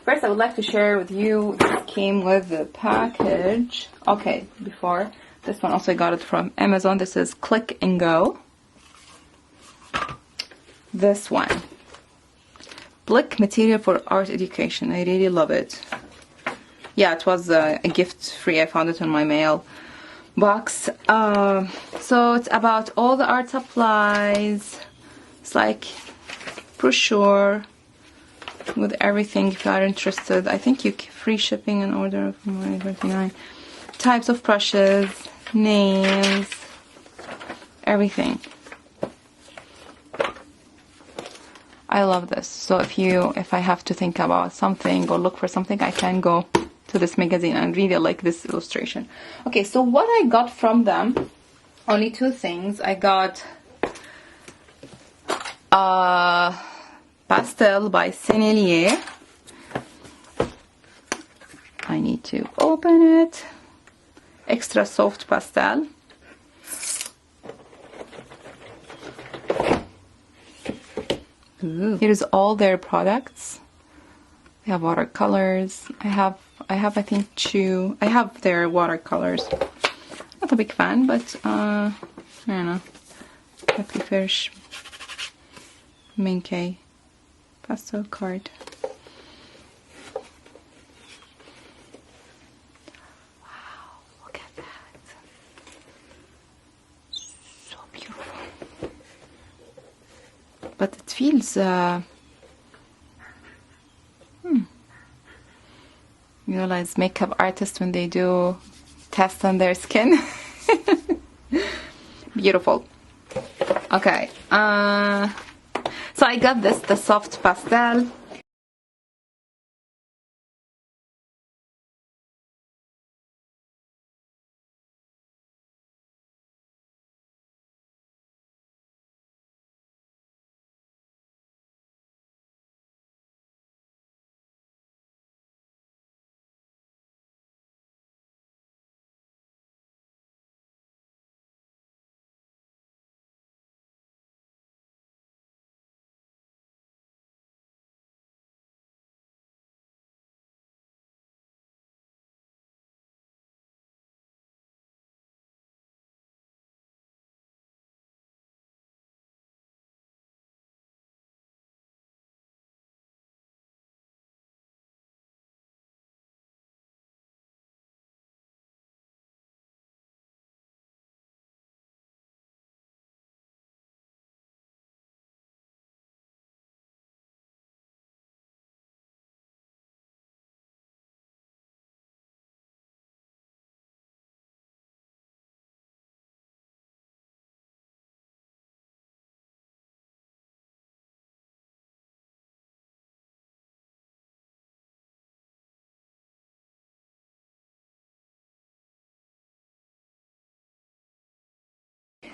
First, I would like to share with you, this came with the package. Okay, before, this one also I got it from Amazon. This is Click and Go. This one. Blick material for art education. I really love it. Yeah, it was a gift free. I found it in my mail box. So it's about all the art supplies. It's like brochure with everything if you are interested. I think you free shipping and order of $29. Types of brushes, names, everything. I love this. So if I have to think about something or look for something, I can go to this magazine and really like this illustration. Okay, so what I got from them, only two things. I got pastel by Sennelier. I need to open it. Extra soft pastel. Ooh. Here's all their products. They have watercolors. I have I think I have their watercolors. Not a big fan, but I don't know. I prefer Schmincke pastel card. Wow, look at that. So beautiful. But it feels you realize makeup artists when they do tests on their skin. Beautiful. Okay, so I got the soft pastel.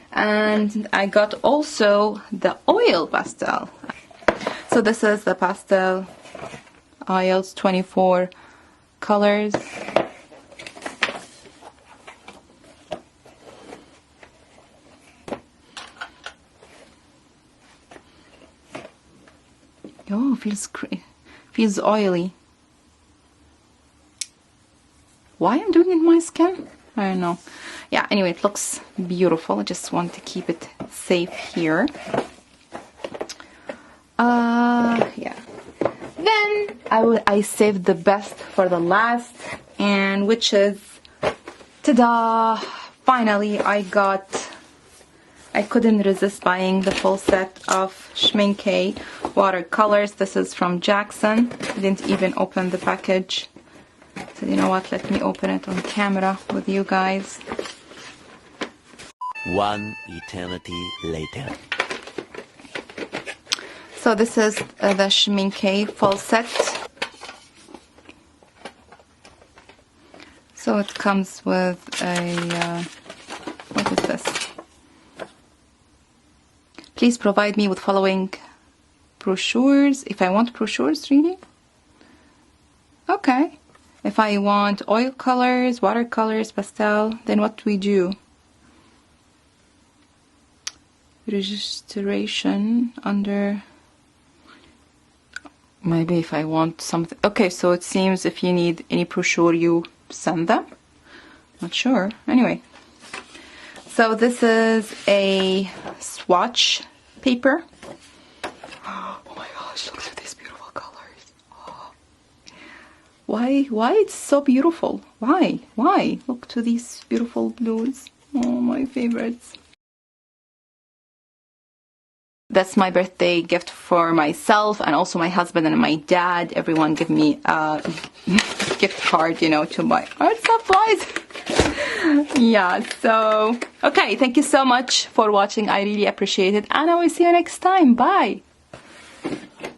And I got also the oil pastel. So this is the pastel oils, 24 colors. Oh, feels oily. Why I'm doing it in my skin? I don't know. Yeah, anyway, it looks beautiful. I just want to keep it safe here. Yeah. Then I saved the best for the last, and which is, ta-da! Finally, I couldn't resist buying the full set of Schmincke watercolors. This is from Jackson. I didn't even open the package. So you know what, let me open it on camera with you guys. One eternity later. So this is the Schmincke full set. So it comes with a, what is this? Please provide me with following brochures. If I want brochures, really? Okay. If I want oil colors, watercolors, pastel, then what do we do? Registration under maybe if I want something. Okay, so it seems if you need any brochure, you send them. Not sure. Anyway, so this is a swatch paper. Oh my gosh, look at these beautiful colors. Oh. Why it's so beautiful? Why? Look to these beautiful blues. Oh, my favorites. That's my birthday gift for myself and also my husband and my dad. Everyone give me a gift card, you know, to buy art supplies. Yeah, so okay, thank you so much for watching. I really appreciate it, and I will see you next time. Bye.